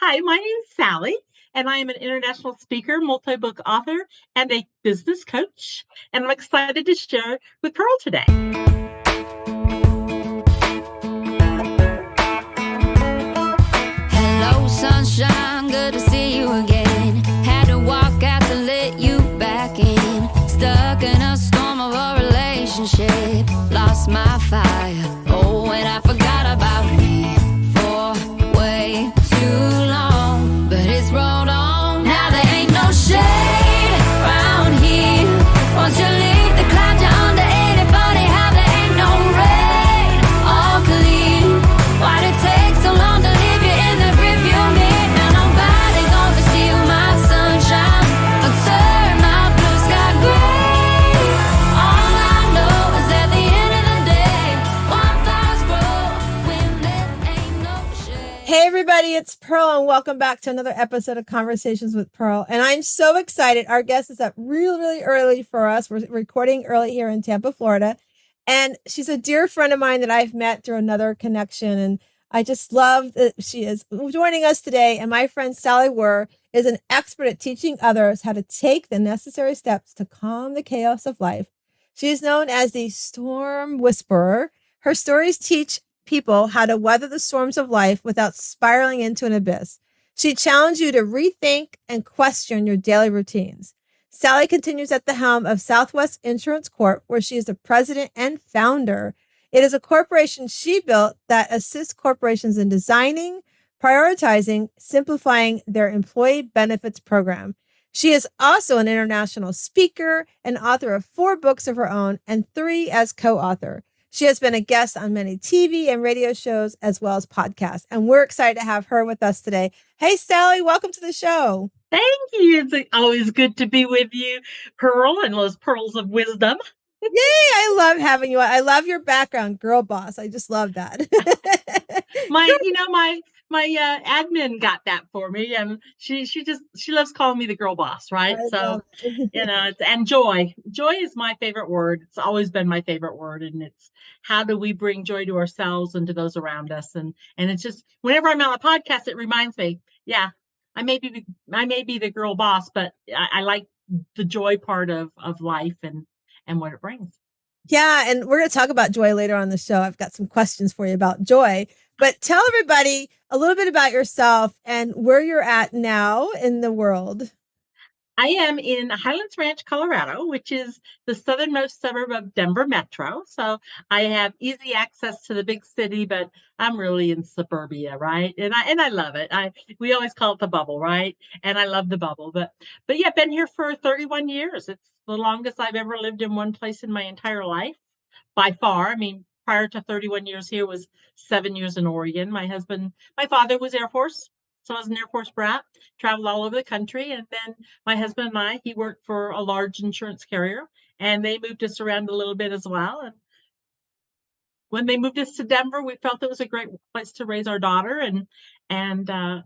Hi, my name is Sally, and I am an international speaker, multi-book author, and a business coach. And I'm excited to share with Pearl today. Hello, sunshine, good to see you again. Had to walk out to let you back in. Stuck in a storm of a relationship. Lost my fire. Oh, and I forgot about me for way too long. But it's rolled on. Now there ain't no shade around here. Once you leave the clouds, you're under. Ain't it funny how there ain't no rain? All clear. Why'd it take so long to leave you in the rearview mirror? Now nobody gonna steal my sunshine or turn my blue sky gray. All I know is at the end of the day, wildflowers grow when there ain't no shade. Hey everybody, it's Pearl and welcome back to another episode of Conversations with Pearl. And I'm so excited. Our guest is up really early for us. We're recording early here in Tampa, Florida. And she's a dear friend of mine that I've met through another connection. And I just love that she is joining us today. And my friend Sally Wurr is an expert at teaching others how to take the necessary steps to calm the chaos of life. She is known as the Storm Whisperer. Her stories teach people how to weather the storms of life without spiraling into an abyss. She challenged you to rethink and question your daily routines. Sally continues at the helm of SW Insurance Corp, where she is the president and founder. It is a corporation she built that assists corporations in designing, prioritizing, simplifying their employee benefits program. She is also an international speaker and author of 4 books of her own and 3 as co-author. She has been a guest on many TV and radio shows as well as podcasts, and we're excited to have her with us today. Hey, Sally, welcome to the show. Thank you. It's always good to be with you, Pearl, and those pearls of wisdom. Yay, I love having you. I love your background, girl boss. I just love that. My admin got that for me, and she loves calling me the girl boss, right? I love it. And joy is my favorite word. It's always been my favorite word, and it's how do we bring joy to ourselves and to those around us, and it's just whenever I'm on a podcast, it reminds me, yeah, I may be the girl boss, but I like the joy part of life and what it brings. Yeah, and we're going to talk about joy later on the show. I've got some questions for you about joy, but tell everybody a little bit about yourself and where you're at now in the world. I am in Highlands Ranch, Colorado, which is the southernmost suburb of Denver Metro. So I have easy access to the big city, but I'm really in suburbia, right? And I love it. We always call it the bubble, right? And I love the bubble. But yeah, I've been here for 31 years. It's the longest I've ever lived in one place in my entire life, by far. I mean, prior to 31 years here was 7 years in Oregon. My father was Air Force. So I was an Air Force brat, traveled all over the country. And then my husband and he worked for a large insurance carrier, and they moved us around a little bit as well. And when they moved us to Denver, we felt it was a great place to raise our daughter and really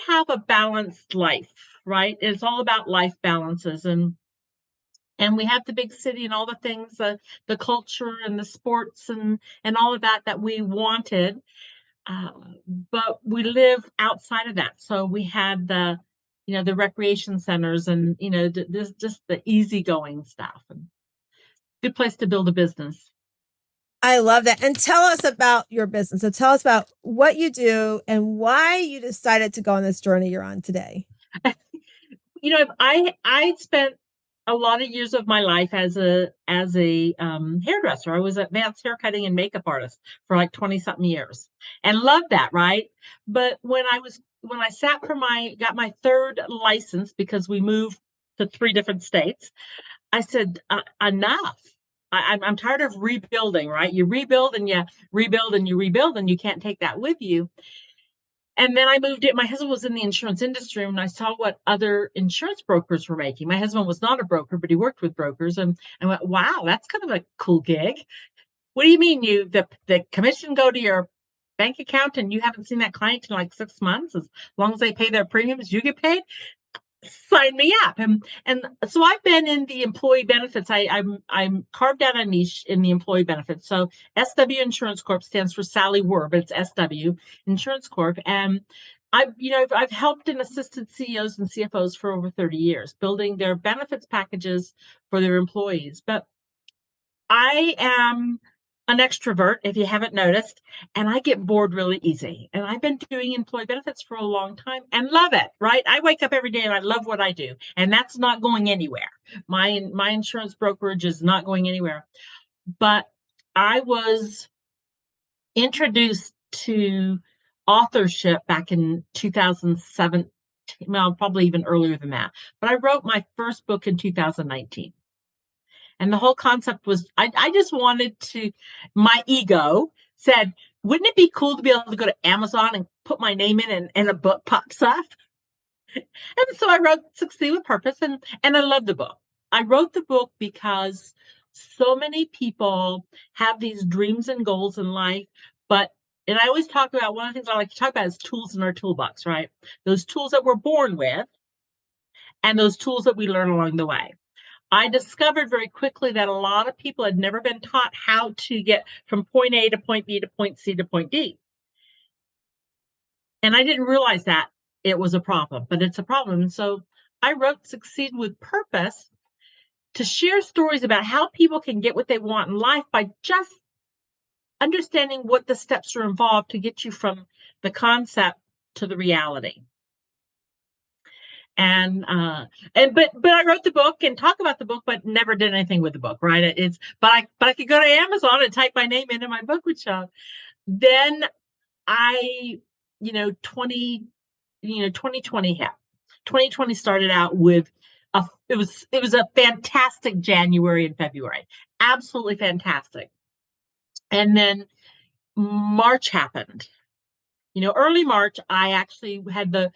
have a balanced life, right? It's all about life balances. And we have the big city and all the things, the culture and the sports and all of that we wanted. But we live outside of that. So we had the recreation centers and, this just the easygoing stuff, and good place to build a business. I love that. And tell us about your business. So tell us about what you do and why you decided to go on this journey you're on today. I spent a lot of years of my life as a hairdresser. I was an advanced haircutting and makeup artist for like 20 something years and loved that. Right. But when I got my 3rd license, because we moved to 3 different states, I said, enough. I'm tired of rebuilding, right? You rebuild and you rebuild and you rebuild, and you can't take that with you. And then I moved it. My husband was in the insurance industry, and I saw what other insurance brokers were making. My husband was not a broker, but he worked with brokers. And I went, wow, that's kind of a cool gig. What do you mean the commission go to your bank account and you haven't seen that client in like 6 months? As long as they pay their premiums, you get paid? Sign me up. And so I've been in the employee benefits. I'm carved out a niche in the employee benefits. So SW Insurance Corp stands for Sally Wurr, but it's SW Insurance Corp. And I've helped and assisted CEOs and CFOs for over 30 years, building their benefits packages for their employees. But I am an extrovert, if you haven't noticed, and I get bored really easy. And I've been doing employee benefits for a long time and love it, right? I wake up every day and I love what I do, and that's not going anywhere. My insurance brokerage is not going anywhere. But I was introduced to authorship back in 2007, well, probably even earlier than that. But I wrote my first book in 2019. And the whole concept was I just wanted to, my ego said, wouldn't it be cool to be able to go to Amazon and put my name in and a book pops up? And so I wrote Succeed with Purpose, and I love the book. I wrote the book because so many people have these dreams and goals in life, and I always talk about, one of the things I like to talk about is tools in our toolbox, right? Those tools that we're born with and those tools that we learn along the way. I discovered very quickly that a lot of people had never been taught how to get from point A to point B to point C to point D. And I didn't realize that it was a problem, but it's a problem. And so I wrote Succeed with Purpose to share stories about how people can get what they want in life by just understanding what the steps are involved to get you from the concept to the reality. But I wrote the book and talk about the book, but never did anything with the book, right? But I could go to Amazon and type my name in and my book would show. Then 2020 hit. 2020 started out with it was a fantastic January and February, absolutely fantastic. And then March happened. Early March, I actually had I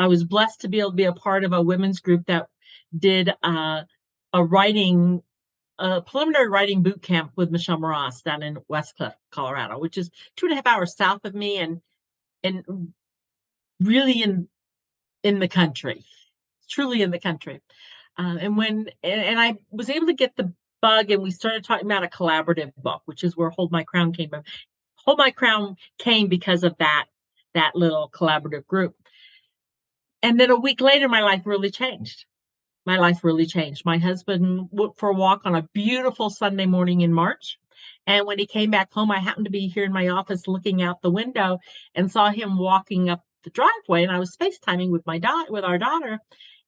was blessed to be able to be a part of a women's group that did a preliminary writing boot camp with Michelle Moras down in Westcliff, Colorado, which is 2.5 hours south of me and really in the country, truly in the country. And I was able to get the bug, and we started talking about a collaborative book, which is where Hold My Crown came from. Hold My Crown came because of that little collaborative group. And then a week later, my life really changed. My husband went for a walk on a beautiful Sunday morning in March. And when he came back home, I happened to be here in my office looking out the window and saw him walking up the driveway. And I was FaceTiming with our daughter.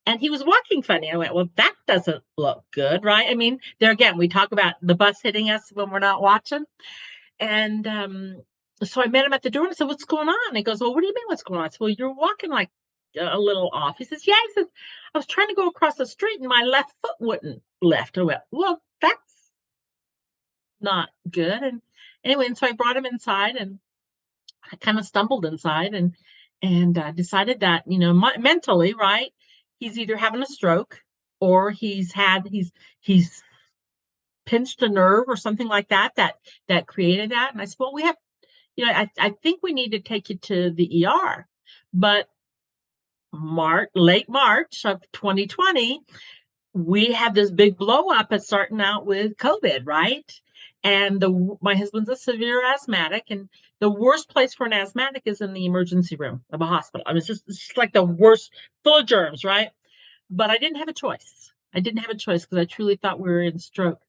And he was walking funny. I went, well, that doesn't look good, right? I mean, there again, we talk about the bus hitting us when we're not watching. And so I met him at the door and I said, what's going on? And he goes, well, what do you mean what's going on? I said, well, you're walking like a little off. He says, yeah. He says, I was trying to go across the street and my left foot wouldn't lift. I went, well, that's not good. And anyway, and so I brought him inside and I kind of stumbled inside and decided that, mentally, right, he's either having a stroke or he's pinched a nerve or something like that created that. And I said, well, we have, I think we need to take you to the ER. But late March of 2020, we had this big blow up at starting out with COVID, right? And my husband's a severe asthmatic, and the worst place for an asthmatic is in the emergency room of a hospital. I mean, it's just like the worst, full of germs, right? But I didn't have a choice. Because I truly thought we were in stroke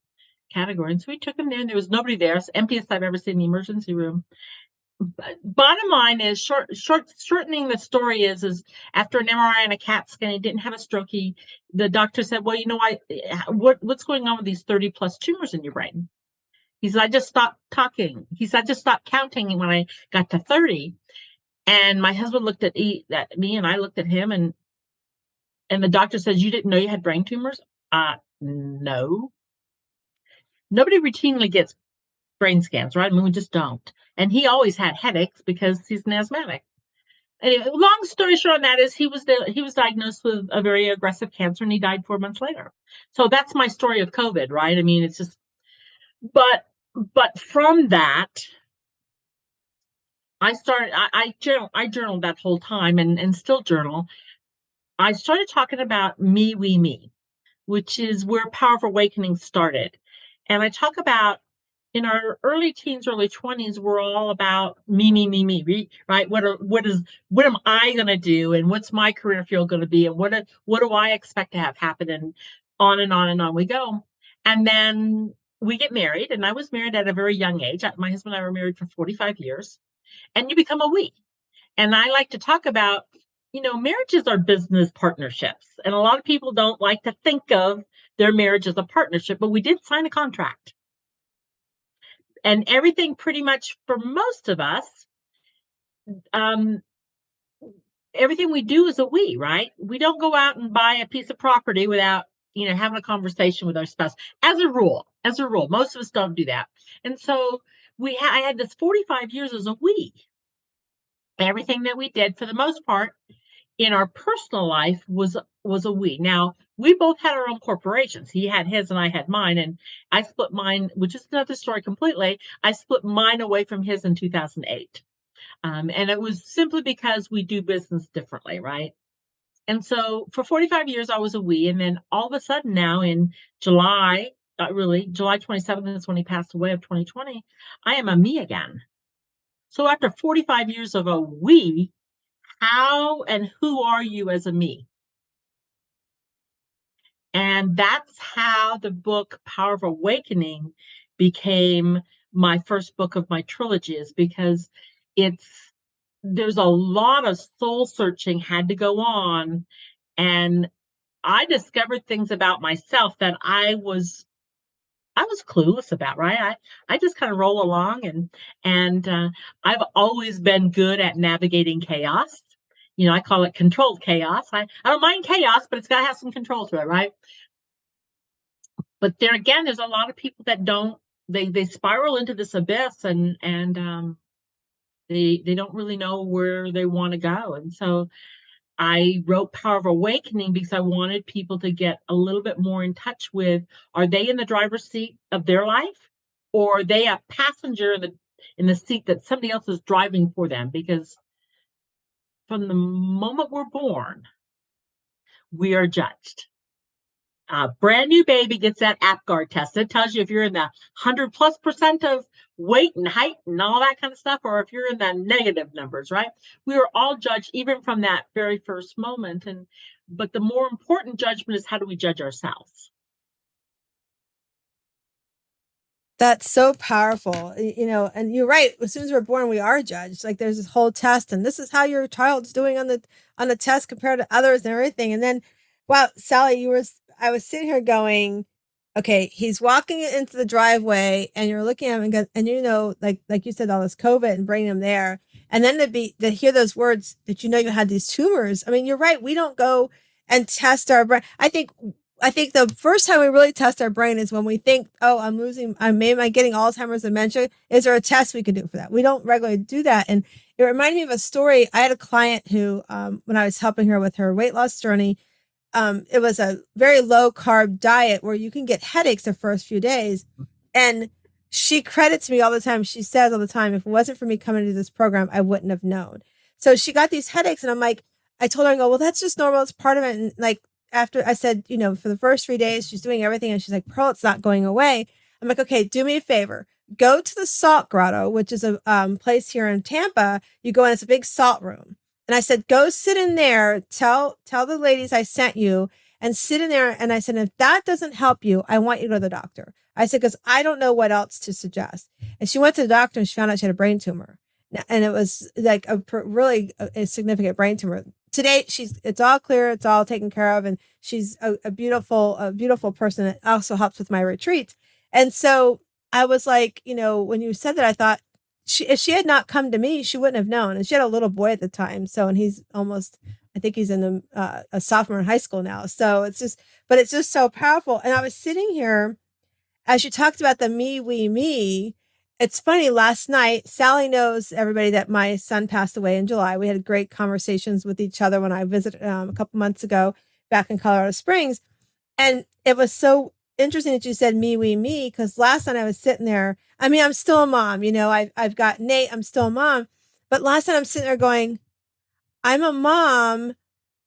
category. And so we took him there and there was nobody there. It's the emptiest I've ever seen in the emergency room. But bottom line is shortening the story is after an MRI and a CAT scan, he didn't have a stroke. The doctor said, well, what's going on with these 30 plus tumors in your brain? He said, I just stopped talking. He said, I just stopped counting when I got to 30. And my husband looked at me and I looked at him and the doctor says, you didn't know you had brain tumors? No. Nobody routinely gets brain scans, right? I mean, we just don't. And he always had headaches because he's an asthmatic. Anyway, long story short on that is he was diagnosed with a very aggressive cancer and he died 4 months later. So that's my story of COVID, right? I mean, it's just, but from that, I journaled that whole time and still journal. I started talking about me, we, me, which is where Power of Awakening started. And I talk about in our early teens, early 20s, we're all about me, right? What am I going to do? And what's my career field going to be? And what do I expect to have happen? And on and on and on we go. And then we get married. And I was married at a very young age. My husband and I were married for 45 years. And you become a we. And I like to talk about, marriages are business partnerships. And a lot of people don't like to think of their marriage as a partnership, but we did sign a contract. And everything pretty much for most of us, um, everything we do is a we, right? We don't go out and buy a piece of property without, having a conversation with our spouse. As a rule, most of us don't do that. And so I had this 45 years as a we. Everything that we did, for the most part, in our personal life was a we. Now, we both had our own corporations. He had his and I had mine, and I split mine, which is another story completely. I split mine away from his in 2008. And it was simply because we do business differently, right? And so for 45 years, I was a we. And then all of a sudden now in July, July 27th is when he passed away of 2020, I am a me again. So after 45 years of a we, how and who are you as a me? And that's how the book Power of Awakening became my first book of my trilogies, because there's a lot of soul searching had to go on. And I discovered things about myself that I was clueless about, right? I just kind of roll along, and I've always been good at navigating chaos. I call it controlled chaos. I don't mind chaos, but it's got to have some control to it, right? But there again, there's a lot of people that don't. They spiral into this abyss, and they don't really know where they want to go. And so I wrote Power of Awakening because I wanted people to get a little bit more in touch with, are they in the driver's seat of their life, or are they a passenger in the seat that somebody else is driving for them? Because from the moment we're born, we are judged. A brand new baby gets that APGAR test. It tells you if you're in the 100+% of weight and height and all that kind of stuff, or if you're in the negative numbers, right? We are all judged even from that very first moment. But the more important judgment is, how do we judge ourselves? That's so powerful, and you're right. As soon as we're born, we are judged. Like there's this whole test, and this is how your child's doing on the test compared to others and everything. And then, wow, Sally, I was sitting here going, okay, he's walking into the driveway, and you're looking at him, and like you said, all this COVID and bringing him there, and then to hear those words that you had these tumors. I mean, you're right. We don't go and test our brain. I think the first time we really test our brain is when we think, oh, am I getting Alzheimer's, dementia? Is there a test we can do for that? We don't regularly do that. And it reminded me of a story. I had a client who, when I was helping her with her weight loss journey, it was a very low carb diet where you can get headaches the first few days. And she credits me all the time. She says all the time, if it wasn't for me coming to this program, I wouldn't have known. So she got these headaches, and I told her, I go, well, that's just normal. It's part of it. And like, after I said, for the first 3 days, she's doing everything. And she's like, Pearl, it's not going away. I'm like, okay, do me a favor. Go to the Salt Grotto, which is a place here in Tampa. You go in, it's a big salt room. And I said, go sit in there. Tell the ladies I sent you, and sit in there. And I said, if that doesn't help you, I want you to go to the doctor. I said, because I don't know what else to suggest. And she went to the doctor, and she found out she had a brain tumor. And it was like really significant brain tumor. Today, it's all clear, it's all taken care of, and she's a beautiful person that also helps with my retreats. And so I was like, when you said that, I thought, if she had not come to me, she wouldn't have known. And she had a little boy at the time, and he's almost, I think he's in a sophomore in high school now. So it's just so powerful. And I was sitting here as you talked about the me, we, me. It's funny, last night, Sally knows everybody that my son passed away in July. We had great conversations with each other when I visited a couple months ago back in Colorado Springs. And it was so interesting that you said me, we, me, because last night I was sitting there. I mean, I'm still a mom, I've got Nate, I'm still a mom. But last night I'm sitting there going, I'm a mom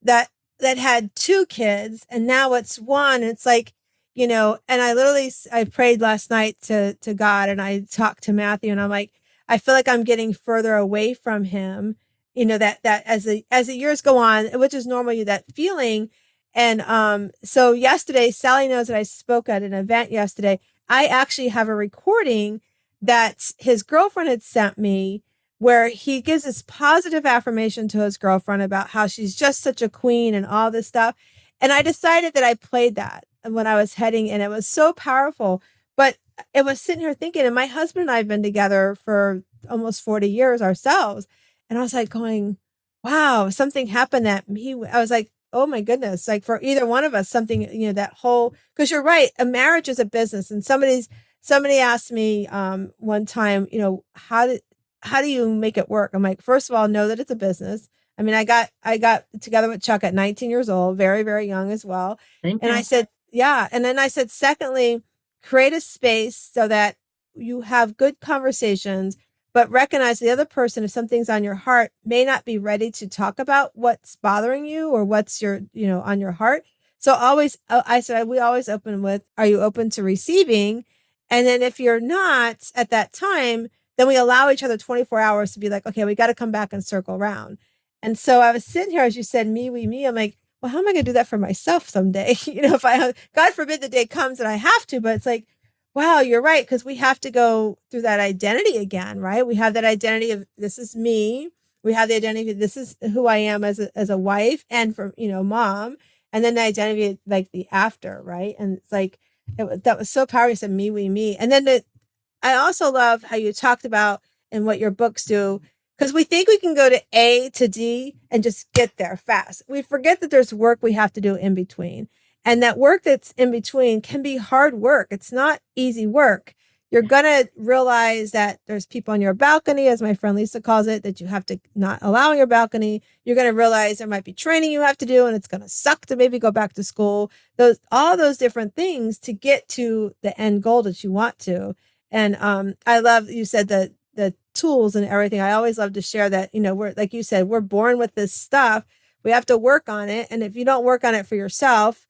that had 2 kids, and now it's 1. And it's like, and I prayed last night to God, and I talked to Matthew, and I'm like, I feel like I'm getting further away from him, that as the years go on, which is normally that feeling. And so yesterday, Sally knows that I spoke at an event yesterday. I actually have a recording that his girlfriend had sent me, where he gives this positive affirmation to his girlfriend about how she's just such a queen and all this stuff. And I decided that I played that when I was heading, and it was so powerful. But it was sitting here thinking, and my husband and I have been together for almost 40 years ourselves. And I was like going, wow, something happened that I was like, oh my goodness, like for either one of us, something, that whole, because you're right, a marriage is a business. And somebody asked me one time, how do you make it work? I'm like, first of all, know that it's a business. I mean, I got together with Chuck at 19 years old, very, very young as well. And I said, yeah. And then I said, secondly, create a space so that you have good conversations, but recognize the other person, if something's on your heart, may not be ready to talk about what's bothering you or what's on your heart. So I said, we always open with, are you open to receiving? And then if you're not at that time, then we allow each other 24 hours to be like, okay, we got to come back and circle around. And so I was sitting here, as you said, me, we, me. I'm like, well, how am I going to do that for myself someday? If God forbid the day comes and I have to, but it's like, wow, you're right. Because we have to go through that identity again, right? We have that identity of, this is me. We have the identity of, this is who I am as a wife and from, mom. And then the identity, like the after, right? And it's like, that was so powerful. You said me, we, me. And then I also love how you talked about and what your books do, because we think we can go to A to D and just get there fast. We forget that there's work we have to do in between. And that work that's in between can be hard work. It's not easy work. You're going to realize that there's people on your balcony, as my friend Lisa calls it, that you have to not allow on your balcony. You're going to realize there might be training you have to do, and it's going to suck to maybe go back to school. All those different things to get to the end goal that you want to. And I love, you said that the tools and everything. I always love to share that, we're, like you said, we're born with this stuff. We have to work on it. And if you don't work on it for yourself,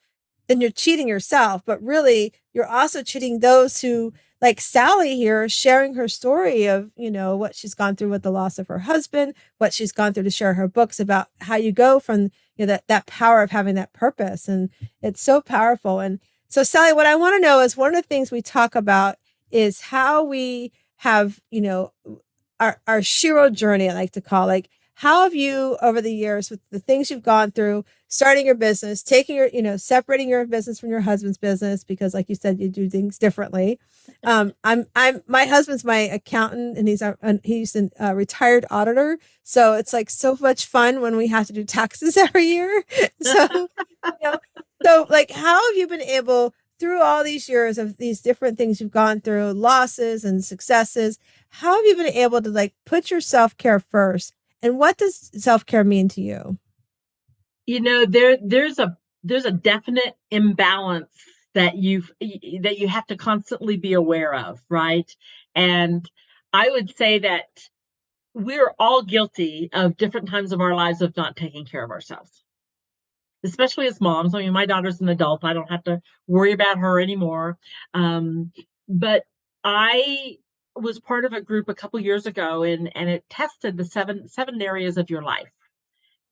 then you're cheating yourself. But really, you're also cheating those who, like Sally here, sharing her story of, what she's gone through with the loss of her husband, what she's gone through to share her books about how you go from, that power of having that purpose. And it's so powerful. And so, Sally, what I want to know is, one of the things we talk about is how we have, our Shiro journey, I like to call, like, how have you over the years with the things you've gone through, starting your business, taking your, separating your business from your husband's business, because like you said, you do things differently. My husband's my accountant, and he's a retired auditor. So it's like so much fun when we have to do taxes every year. So, so like, how have you been able, through all these years of these different things you've gone through, losses and successes, how have you been able to like put your self-care first? And what does self-care mean to you? There's a definite imbalance that you have to constantly be aware of, right? And I would say that we're all guilty of different times of our lives of not taking care of ourselves, especially as moms. I mean, my daughter's an adult. I don't have to worry about her anymore. But I was part of a group a couple years ago, and it tested the seven areas of your life.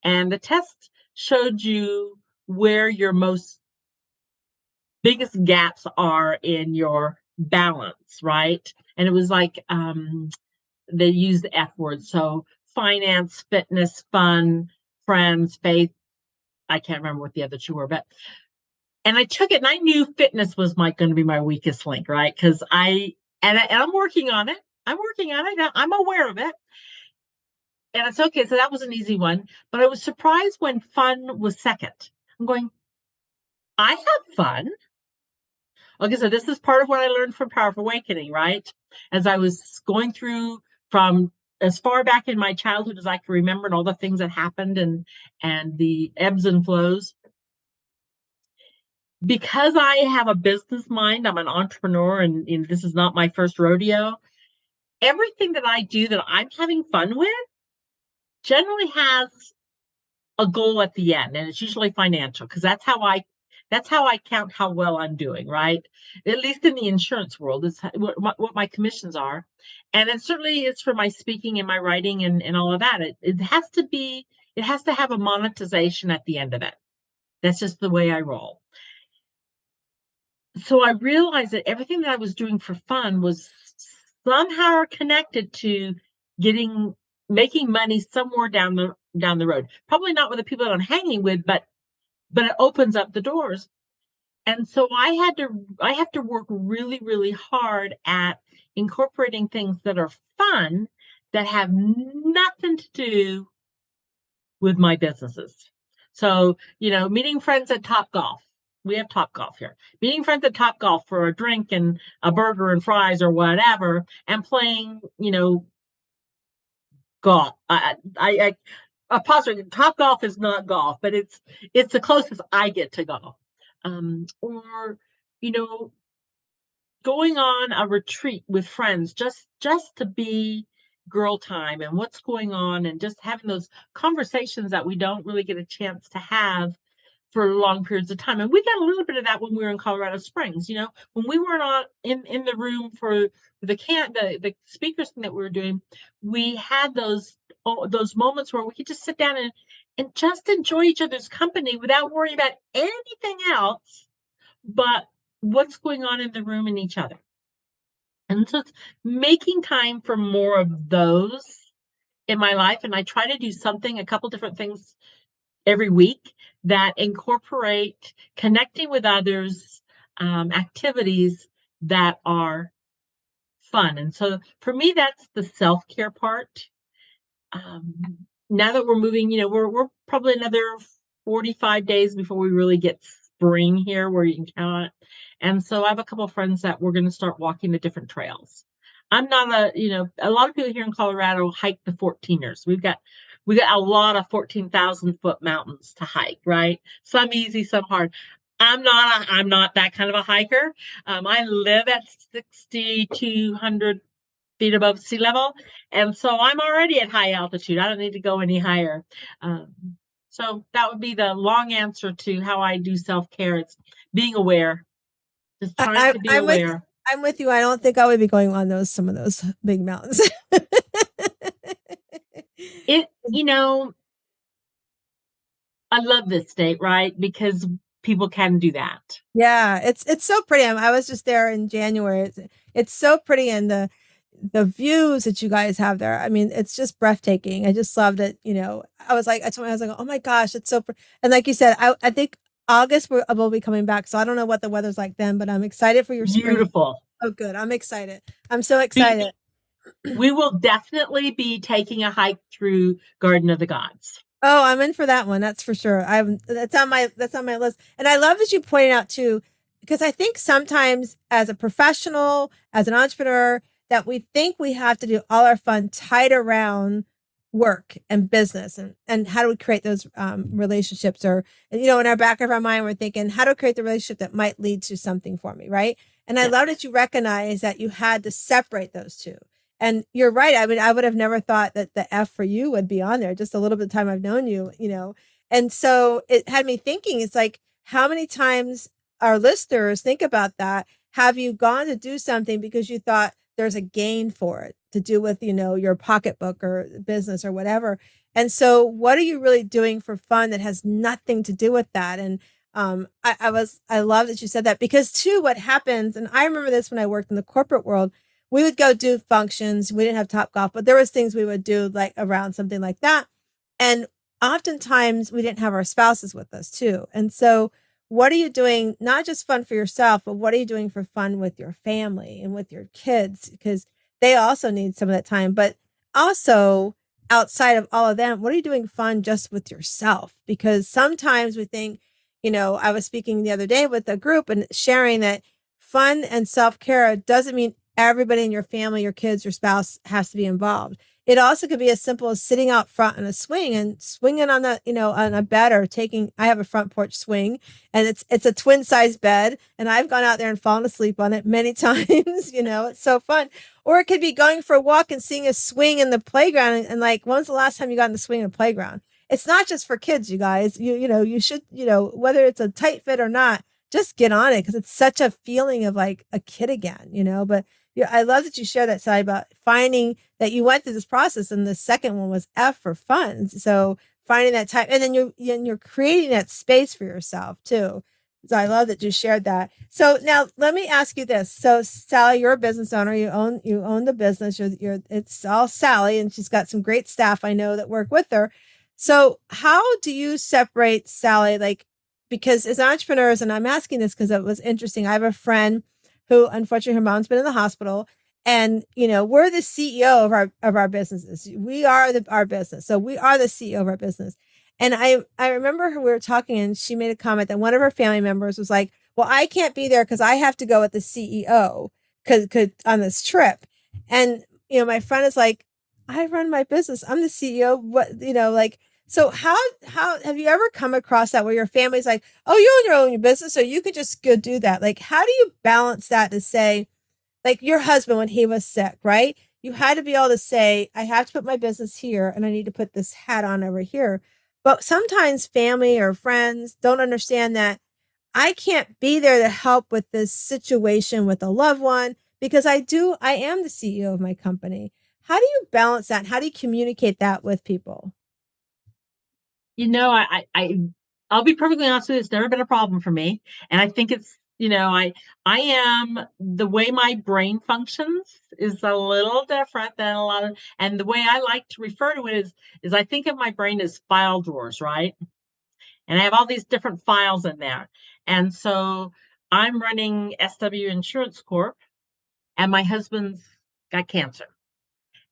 And the test showed you where your biggest gaps are in your balance, right? And it was like, they used the F word. So finance, fitness, fun, friends, faith. I can't remember what the other two were, and I took it, and I knew fitness was going to be my weakest link, right? Because I'm working on it. I'm aware of it. And it's okay. So that was an easy one. But I was surprised when fun was second. I'm going, I have fun. Okay, so this is part of what I learned from Powerful Awakening, right? As I was going through from as far back in my childhood as I can remember, and all the things that happened and the ebbs and flows. Because I have a business mind, I'm an entrepreneur, and this is not my first rodeo. Everything that I do that I'm having fun with generally has a goal at the end, and it's usually financial, because that's how I That's how I count how well I'm doing, right? At least in the insurance world, is what my commissions are. And it certainly is for my speaking and my writing and all of that. It has to be, it has to have a monetization at the end of it. That's just the way I roll. So I realized that everything that I was doing for fun was somehow connected to getting making money somewhere down the road. Probably not with the people that I'm hanging with, but it opens up the doors. And so I have to work really, really hard at incorporating things that are fun that have nothing to do with my businesses. So, meeting friends at Top Golf. We have Top Golf here. Meeting friends at Top Golf for a drink and a burger and fries or whatever, and playing, golf. I apologize. Top Golf is not golf, but it's the closest I get to golf. Or, you know, going on a retreat with friends just to be girl time and what's going on, and just having those conversations that we don't really get a chance to have for long periods of time. And we got a little bit of that when we were in Colorado Springs. When we were not in the room for the speakers thing that we were doing, we had those moments where we could just sit down and just enjoy each other's company without worrying about anything else but what's going on in the room and each other. And so it's making time for more of those in my life. And I try to do a couple different things every week that incorporate connecting with others, activities that are fun. And so for me, that's the self-care part. Now that we're moving, we're probably another 45 days before we really get spring here where you can count on it. And so I have a couple of friends that we're going to start walking the different trails. I'm not a lot of people here in Colorado hike the 14ers. We got a lot of 14,000-foot mountains to hike, right? Some easy, some hard. I'm not that kind of a hiker. I live at 6,200 feet above sea level, and so I'm already at high altitude. I don't need to go any higher. So that would be the long answer to how I do self-care. It's being aware, just trying to be aware. I'm with you. I don't think I would be going on some of those big mountains. I love this state, right? Because people can do that. Yeah, it's so pretty. I was just there in January. It's so pretty, and the views that you guys have there. I mean, it's just breathtaking. I just loved it. I was like, oh my gosh, it's so pretty. And like you said, I think August we'll be coming back. So I don't know what the weather's like then, but I'm excited for your spring. Beautiful. Oh, good. I'm excited. I'm so excited. We will definitely be taking a hike through Garden of the Gods. Oh, I'm in for that one. That's for sure. That's on my list. And I love that you pointed out too, because I think sometimes as a professional, as an entrepreneur, that we think we have to do all our fun tied around work and business, and how do we create those relationships, or in our back of our mind we're thinking, how to create the relationship that might lead to something for me, right? And I love that you recognize that you had to separate those two. And you're right. I mean, I would have never thought that the F for you would be on there, just a little bit of time I've known you, and so it had me thinking, it's like, how many times our listeners think about that? Have you gone to do something because you thought there's a gain for it to do with, your pocketbook or business or whatever? And so what are you really doing for fun that has nothing to do with that? And I love that you said that, because too, what happens, and I remember this when I worked in the corporate world, we would go do functions. We didn't have Top Golf, but there was things we would do like around something like that. And oftentimes we didn't have our spouses with us too. And so what are you doing, not just fun for yourself, but what are you doing for fun with your family and with your kids? Because they also need some of that time. But also outside of all of them, what are you doing fun just with yourself? Because sometimes we think, I was speaking the other day with a group and sharing that fun and self-care doesn't mean everybody in your family, your kids, your spouse has to be involved. It also could be as simple as sitting out front on a swing and swinging on the, on a bed, or I have a front porch swing, and it's a twin size bed, and I've gone out there and fallen asleep on it many times. It's so fun. Or it could be going for a walk and seeing a swing in the playground. And like, when was the last time you got in the swing in a playground? it's not just for kids, you guys. You should, whether it's a tight fit or not, just get on it because it's such a feeling of like a kid again, But yeah, I love that you share that side about finding that you went through this process, and the second one was F for fun. So finding that time, and then you're creating that space for yourself too. So I love that you shared that. So now let me ask you this. So Sally, you're a business owner. You own the business. It's all Sally, and she's got some great staff I know that work with her. So how do you separate Sally? Like, because as entrepreneurs, and I'm asking this because it was interesting. I have a friend who, unfortunately, her mom's been in the hospital, and we're the CEO of our businesses. We are our business, so we are the CEO of our business. And I remember we were talking, and she made a comment that one of her family members was like, "Well, I can't be there because I have to go with the CEO because on this trip." And my friend is like, "I run my business. I'm the CEO. What like." So how have you ever come across that where your family's like, "Oh, you own your business, so you could just go do that"? Like, how do you balance that to say, like your husband when he was sick, right? You had to be able to say, "I have to put my business here, and I need to put this hat on over here." But sometimes family or friends don't understand that I can't be there to help with this situation with a loved one because I am the CEO of my company. How do you balance that? How do you communicate that with people? I'll be perfectly honest with you, it's never been a problem for me. And I think it's, I am the way my brain functions is a little different than a lot of, and the way I like to refer to it is I think of my brain as file drawers, right? And I have all these different files in there. And so I'm running SW Insurance Corp, and my husband's got cancer.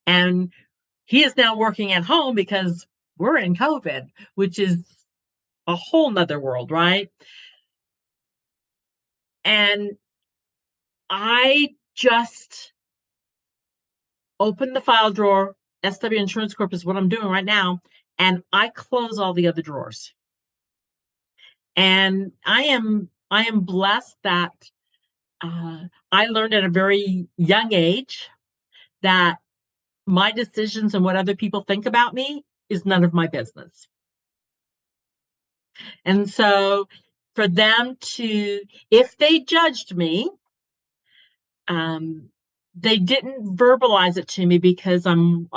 And he is now working at home because we're in COVID, which is a whole nother world, right? And I just open the file drawer. SW Insurance Corp is what I'm doing right now. And I close all the other drawers. And I am blessed that I learned at a very young age that my decisions and what other people think about me is none of my business. And so for them to, if they judged me, they didn't verbalize it to me because I'm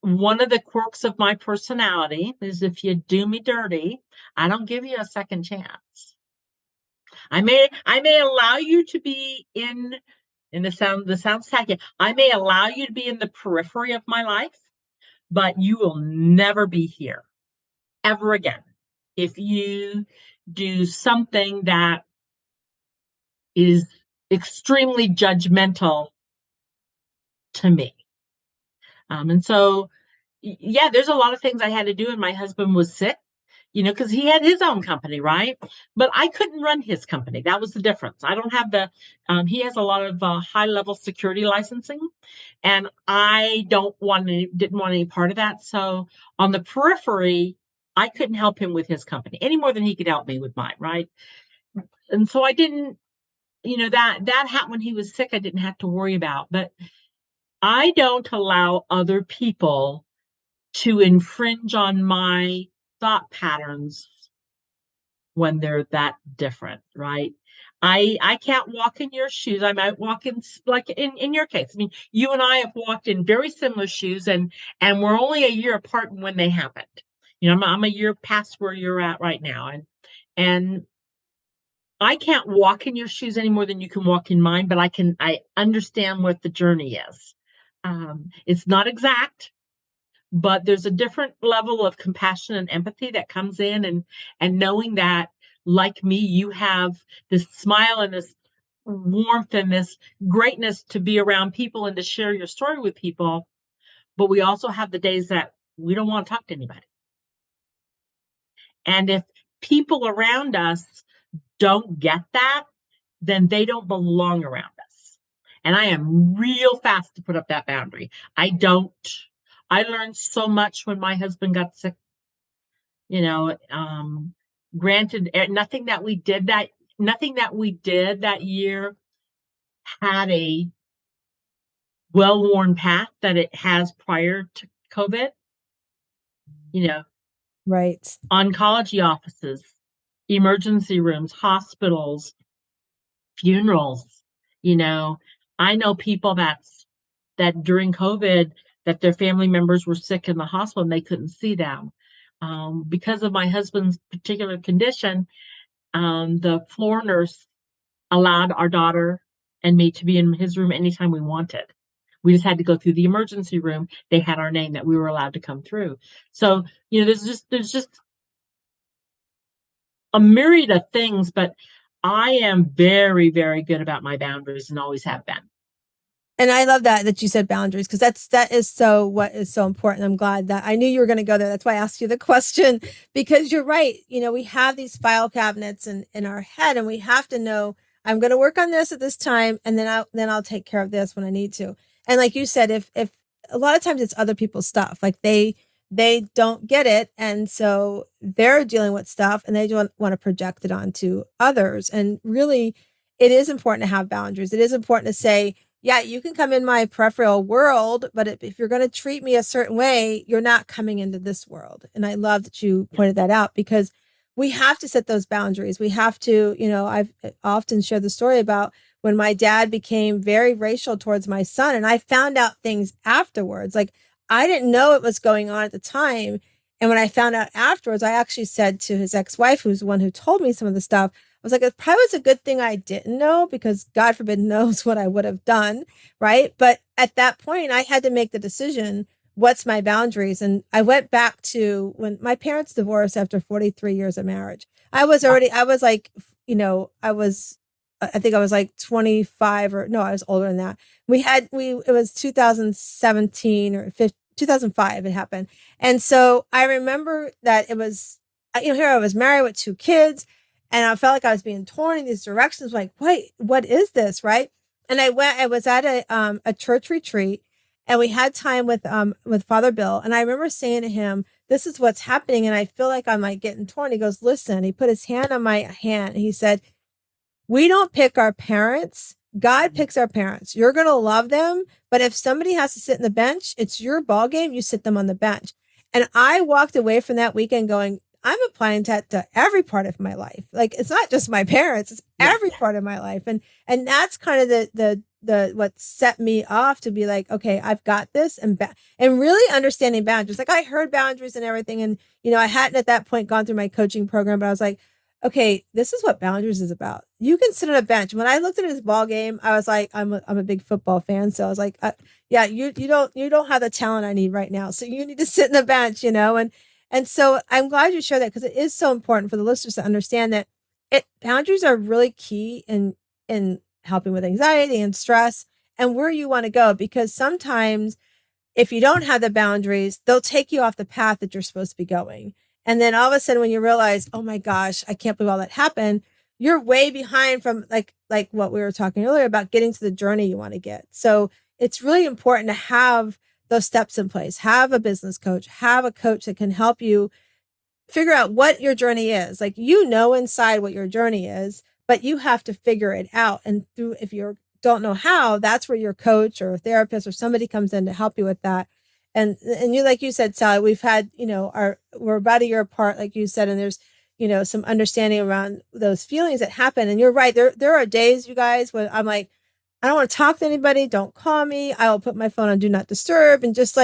one of the quirks of my personality is if you do me dirty, I don't give you a second chance. I may allow you to be in the sounds tacky. I may allow you to be in the periphery of my life, but you will never be here ever again. If you do something that is extremely judgmental to me. And so, yeah, there's a lot of things I had to do, and my husband was sick, because he had his own company, right? But I couldn't run his company. That was the difference. I don't have he has a lot of high level security licensing, and I didn't want any part of that. So on the periphery, I couldn't help him with his company any more than he could help me with mine, right? And so I didn't, that happened when he was sick. I didn't have to worry about, but I don't allow other people to infringe on my thought patterns when they're that different, right? I can't walk in your shoes. I might walk in like in your case. I mean, you and I have walked in very similar shoes, and we're only a year apart when they happened. I'm a year past where you're at right now, and I can't walk in your shoes any more than you can walk in mine, but I understand what the journey is. It's not exact, but there's a different level of compassion and empathy that comes in, and knowing that, like me, you have this smile and this warmth and this greatness to be around people and to share your story with people. But we also have the days that we don't want to talk to anybody. And if people around us don't get that, then they don't belong around us. And I am real fast to put up that boundary. I learned so much when my husband got sick. Granted, nothing that we did that year had a well-worn path that it has prior to COVID. you know, Right. oncology offices, emergency rooms, hospitals, funerals. You know, I know people that during COVID that their family members were sick in the hospital and they couldn't see them. Because of my husband's particular condition, the floor nurse allowed our daughter and me to be in his room anytime we wanted. We just had to go through the emergency room. They had our name that we were allowed to come through. So, there's just a myriad of things, but I am very, very good about my boundaries and always have been. And I love that you said boundaries, because that is so what is so important. I'm glad that I knew you were going to go there. That's why I asked you the question, because you're right. We have these file cabinets in our head, and we have to know I'm going to work on this at this time, and then I'll take care of this when I need to. And like you said, if a lot of times it's other people's stuff, like they don't get it, and so they're dealing with stuff, and they don't want to project it onto others. And really, it is important to have boundaries. It is important to say, yeah, you can come in my peripheral world, but if you're going to treat me a certain way, you're not coming into this world. And I love that you pointed that out, because we have to set those boundaries. We have to, I've often shared the story about when my dad became very racial towards my son, and I found out things afterwards. Like, I didn't know it was going on at the time. And when I found out afterwards, I actually said to his ex-wife, who's the one who told me some of the stuff, I was like, it probably was a good thing I didn't know, because God forbid knows what I would have done. Right. But at that point, I had to make the decision, what's my boundaries? And I went back to when my parents divorced after 43 years of marriage. I was like, I think I was like 25, or no, I was older than that. It was 2017 or 2005 it happened. And so I remember that it was, here I was married with 2 kids, and I felt like I was being torn in these directions. Like, wait, what is this? Right. And I was at a church retreat, and we had time with Father Bill. And I remember saying to him, this is what's happening. And I feel like I'm like getting torn. He goes, listen, he put his hand on my hand. And he said, we don't pick our parents. God picks our parents. You're going to love them. But if somebody has to sit in the bench, it's your ball game. You sit them on the bench. And I walked away from that weekend going, I'm applying that to every part of my life. Like, it's not just my parents, it's every part of my life. And that's kind of the what set me off to be like, okay, I've got this, and really understanding boundaries. Like, I heard boundaries and everything. And, I hadn't at that point gone through my coaching program, but I was like, okay, this is what boundaries is about. You can sit on a bench. When I looked at his ball game, I was like, I'm a big football fan. So I was like, yeah, you don't have the talent I need right now. So you need to sit in the bench, And so I'm glad you shared that, because it is so important for the listeners to understand that boundaries are really key in helping with anxiety and stress and where you want to go. Because sometimes if you don't have the boundaries, they'll take you off the path that you're supposed to be going. And then all of a sudden, when you realize, oh my gosh, I can't believe all that happened, you're way behind from like what we were talking earlier about getting to the journey you want to get. So it's really important to have those steps in place. Have a business coach, have a coach that can help you figure out what your journey is. Like, inside what your journey is, but you have to figure it out. And if you don't know how, that's where your coach or a therapist or somebody comes in to help you with that. And you, like you said, Sally, we've had, we're about a year apart, like you said, and there's, some understanding around those feelings that happen. And you're right. There are days, you guys, when I'm like, I don't want to talk to anybody. Don't call me. I will put my phone on do not disturb, and just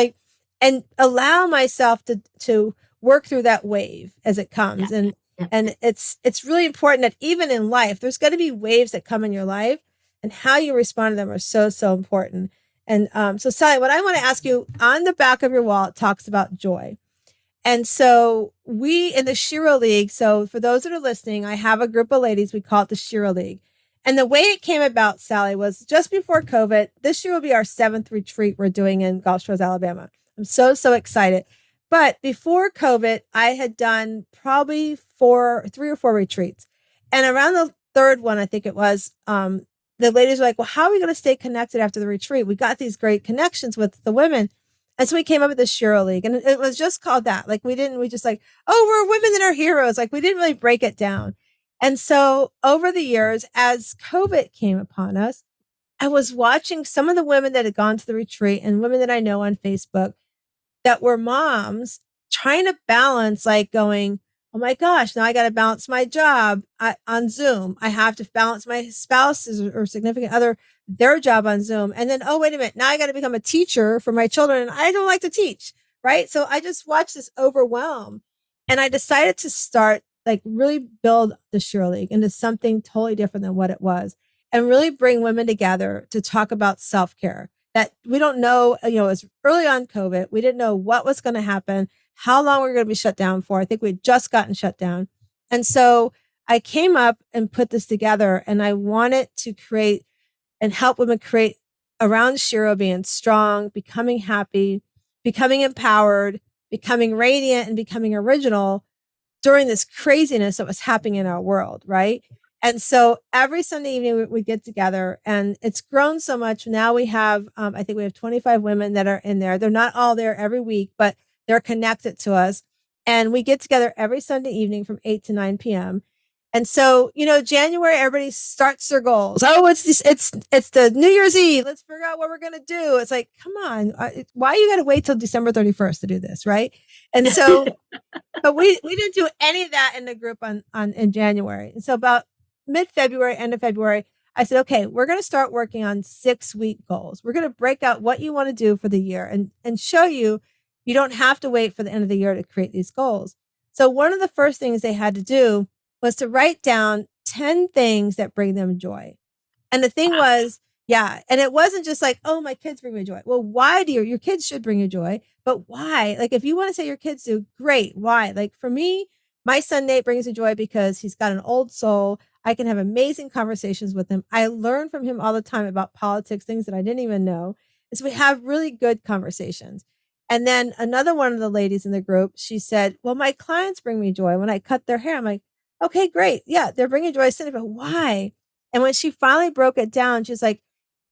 and allow myself to work through that wave as it comes. Yeah. And it's really important that even in life, there's going to be waves that come in your life, and how you respond to them are so, so important. And so Sally, what I want to ask you, on the back of your wall, it talks about joy. And so we in the Shiro League, so for those that are listening, I have a group of ladies, we call it the Shiro League. And the way it came about, Sally, was just before COVID. This year will be our 7th retreat we're doing in Gulf Shores, Alabama. I'm so, so excited. But before COVID, I had done probably 3 or 4 retreats. And around the 3rd one, I think it was, the ladies were like, well, how are we going to stay connected after the retreat? We got these great connections with the women. And so we came up with the Shiro League, and it was just called that. Like, we just like, oh, we're women that are heroes. Like, we didn't really break it down. And so over the years, as COVID came upon us, I was watching some of the women that had gone to the retreat and women that I know on Facebook that were moms trying to balance like going, oh my gosh, now I got to balance my job on Zoom. I have to balance my spouse's or significant other, their job on Zoom. And then, oh, wait a minute. Now I got to become a teacher for my children. And I don't like to teach. Right. So I just watched this overwhelm and I decided to start like really build the Cheer League into something totally different than what it was and really bring women together to talk about self-care that we don't know, it's early on COVID. We didn't know what was going to happen, how long we were going to be shut down for. I think we'd just gotten shut down. And so I came up and put this together and I wanted to create and help women create around Shiro being strong, becoming happy, becoming empowered, becoming radiant and becoming original during this craziness that was happening in our world. Right. And so every Sunday evening we get together and it's grown so much. Now we have, I think we have 25 women that are in there. They're not all there every week, but they're connected to us. And we get together every Sunday evening from 8 to 9 p.m. And so, January, everybody starts their goals. Oh, it's the New Year's Eve. Let's figure out what we're going to do. It's like, come on. Why you got to wait till December 31st to do this? Right. And so, but we didn't do any of that in the group in January. And so about mid-February, end of February, I said, okay, we're going to start working on 6-week goals. We're going to break out what you want to do for the year and show you don't have to wait for the end of the year to create these goals. So one of the first things they had to do was to write down 10 things that bring them joy. And the thing was, yeah. And it wasn't just like, oh, my kids bring me joy. Well, why do your kids should bring you joy, but why? Like, if you want to say your kids do, great. Why? Like for me, my son Nate brings me joy because he's got an old soul. I can have amazing conversations with him. I learn from him all the time about politics, things that I didn't even know. And so we have really good conversations. And then another one of the ladies in the group, she said, well, my clients bring me joy. When I cut their hair, I'm like, okay, great. Yeah, they're bringing joy. I said, but why? And when she finally broke it down, she's like,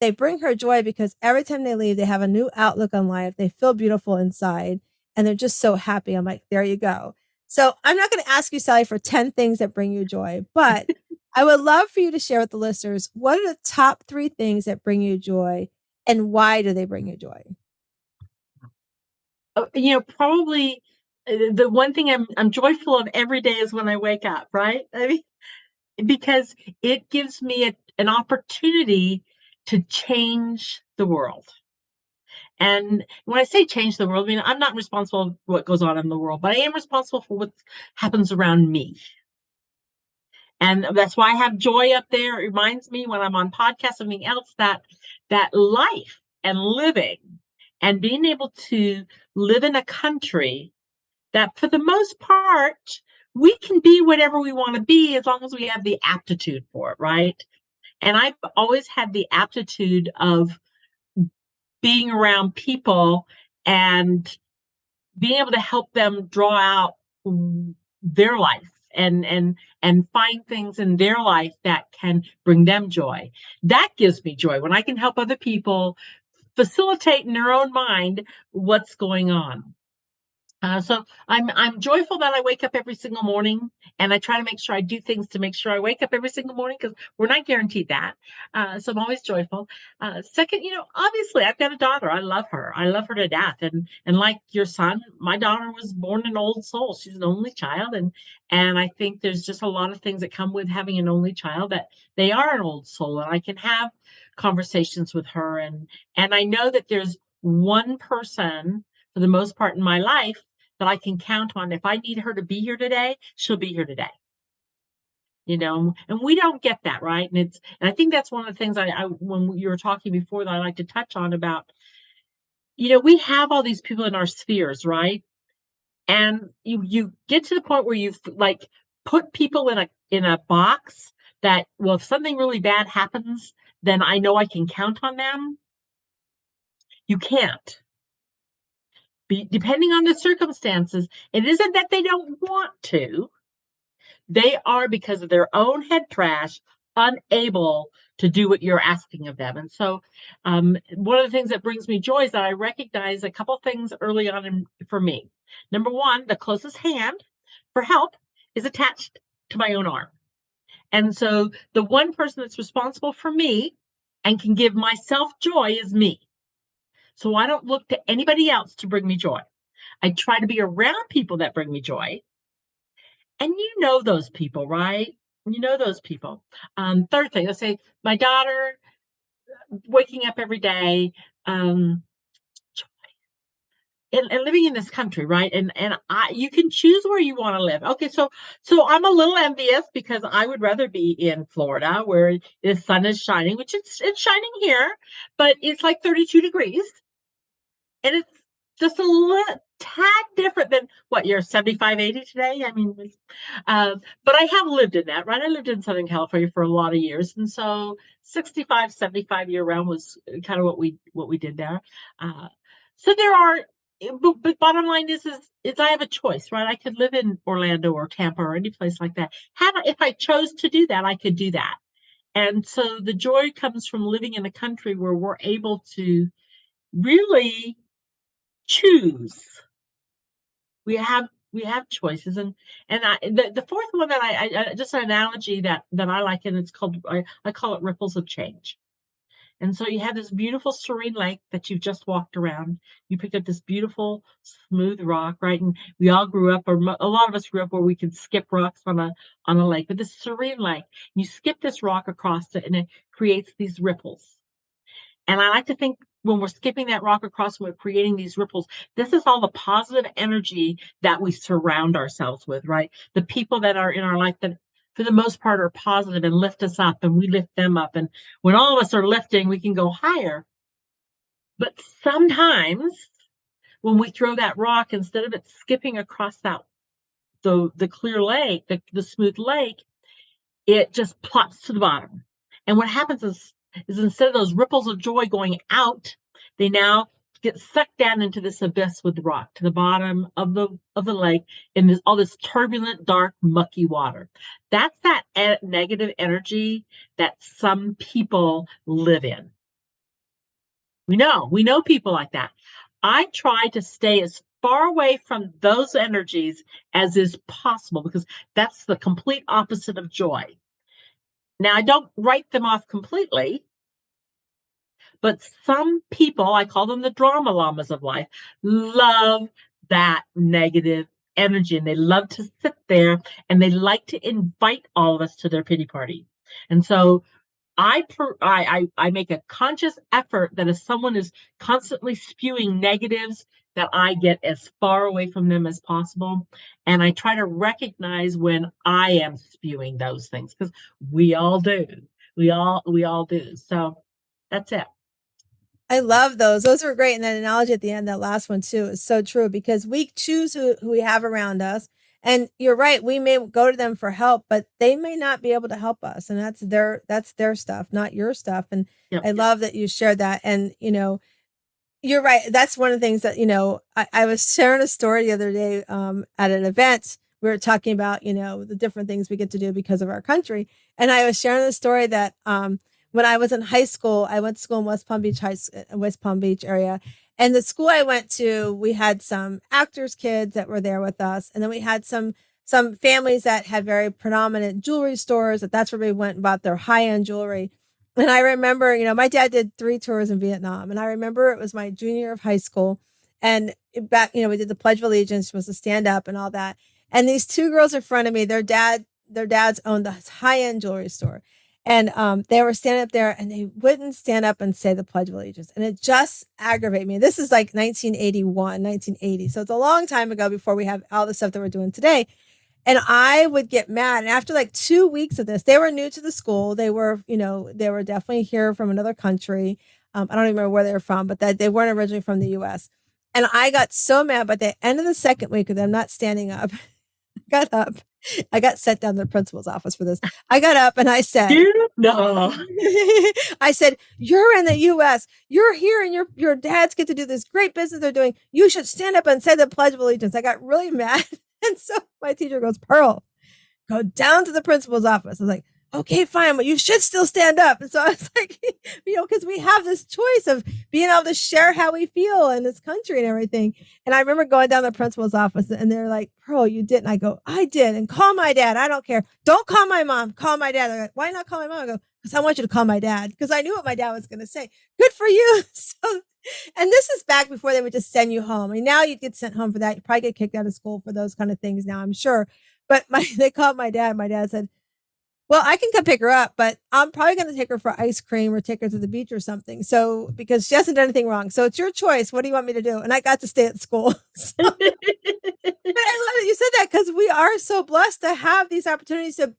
they bring her joy because every time they leave, they have a new outlook on life. They feel beautiful inside and they're just so happy. I'm like, there you go. So I'm not going to ask you, Sally, for 10 things that bring you joy, but I would love for you to share with the listeners, what are the top 3 things that bring you joy and why do they bring you joy? Probably the one thing I'm joyful of every day is when I wake up, right? I mean, because it gives me an opportunity to change the world. And when I say change the world, I mean, I'm not responsible for what goes on in the world, but I am responsible for what happens around me. And that's why I have joy up there. It reminds me when I'm on podcast, something else, that life and living and being able to live in a country that for the most part, we can be whatever we want to be as long as we have the aptitude for it, right? And I've always had the aptitude of being around people and being able to help them draw out their life and find things in their life that can bring them joy. That gives me joy when I can help other people facilitate in their own mind what's going on. So I'm joyful that I wake up every single morning, and I try to make sure I do things to make sure I wake up every single morning because we're not guaranteed that. So I'm always joyful. Second, obviously I've got a daughter. I love her. I love her to death. And like your son, my daughter was born an old soul. She's an only child, and I think there's just a lot of things that come with having an only child that they are an old soul, and I can have conversations with her, and I know that there's one person for the most part in my life that I can count on. If I need her to be here today, she'll be here today. And we don't get that, right? And I think that's one of the things I when you were talking before that I like to touch on about, we have all these people in our spheres, right? And you get to the point where you've like put people in a box that, well, if something really bad happens, then I know I can count on them. You can't. Depending on the circumstances, it isn't that they don't want to. They are, because of their own head trash, unable to do what you're asking of them. And so one of the things that brings me joy is that I recognize a couple things early on for me. Number one, the closest hand for help is attached to my own arm. And so the one person that's responsible for me and can give myself joy is me. So I don't look to anybody else to bring me joy. I try to be around people that bring me joy. And you know those people, right? You know those people. Third thing, let's say my daughter waking up every day, um, and living in this country, right? And you can choose where you want to live. Okay, so I'm a little envious because I would rather be in Florida where the sun is shining, which it's shining here, but it's like 32 degrees, and it's just a little tad different than what you're 75, 80 today. I mean, but I have lived in that, right? I lived in Southern California for a lot of years, and so 65, 75 year round was kind of what we did there. Uh, so there are, but bottom line is I have a choice, right? I could live in Orlando or Tampa or any place like that. If I chose to do that, I could do that. And so the joy comes from living in a country where we're able to really choose. We have choices, and the fourth one that I just an analogy that I like, and it's called I call it ripples of change. And so you have this beautiful serene lake that you've just walked around. You picked up this beautiful smooth rock, right? And we all grew up, or a lot of us grew up where we could skip rocks on a lake. But this serene lake, you skip this rock across it, and it creates these ripples. And I like to think when we're skipping that rock across, we're creating these ripples. This is all the positive energy that we surround ourselves with, right? The people that are in our life that, for the most part, are positive and lift us up, and we lift them up. And when all of us are lifting, we can go higher. But sometimes when we throw that rock, instead of it skipping across the clear lake, the smooth lake, it just plops to the bottom. And what happens is instead of those ripples of joy going out, they now get sucked down into this abyss with the rock to the bottom of the lake, and there's all this turbulent, dark, mucky water. That's that negative energy that some people live in. We know people like that. I try to stay as far away from those energies as is possible, because that's the complete opposite of joy. Now, I don't write them off completely, but some people, I call them the drama llamas of life, love that negative energy, and they love to sit there, and they like to invite all of us to their pity party. And so I make a conscious effort that if someone is constantly spewing negatives, that I get as far away from them as possible. And I try to recognize when I am spewing those things, because we all do. We all do. So that's it. I love those. Those are great. And that analogy at the end, that last one too, is so true, because we choose who we have around us. And you're right. We may go to them for help, but they may not be able to help us. And that's their stuff, not your stuff. And Yep. I love that you shared that. And, you're right. That's one of the things that, I was sharing a story the other day at an event. We were talking about, the different things we get to do because of our country. And I was sharing the story that when I was in high school, I went to school in West Palm Beach area. And the school I went to, we had some actors' kids that were there with us. And then we had some families that had very predominant jewelry stores. That's where we went and bought their high-end jewelry. And I remember, my dad did 3 tours in Vietnam. And I remember it was my junior year of high school. And back, we did the Pledge of Allegiance, was to stand up and all that. And these 2 girls in front of me, their dads owned this high-end jewelry store. And they were standing up there, and they wouldn't stand up and say the Pledge of Allegiance. And it just aggravated me. This is like 1981, 1980. So it's a long time ago, before we have all the stuff that we're doing today. And I would get mad. And after like 2 weeks of this, they were new to the school. They were, they were definitely here from another country. I don't even remember where they were from, but that they weren't originally from the US. And I got so mad by the end of the second week of them not standing up. Got up. I got sent down to the principal's office for this. I got up and I said, No. I said, you're in the US. You're here, and your dads get to do this great business they're doing. You should stand up and say the Pledge of Allegiance. I got really mad. And so my teacher goes, Pearl, go down to the principal's office. I was like, okay, fine, but you should still stand up. And so I was like, because we have this choice of being able to share how we feel in this country and everything. And I remember going down to the principal's office, and they're like, Pearl, you didn't. I go, I did. And call my dad. I don't care. Don't call my mom. Call my dad. They're like, why not call my mom? I go, because I want you to call my dad, because I knew what my dad was going to say. Good for you. So, and this is back before they would just send you home. I mean, now you'd get sent home for that. You probably get kicked out of school for those kind of things now, I'm sure. But they called my dad. My dad said, well, I can come pick her up, but I'm probably going to take her for ice cream or take her to the beach or something. So, because she hasn't done anything wrong. So it's your choice. What do you want me to do? And I got to stay at school. So, I love that you said that, because we are so blessed to have these opportunities to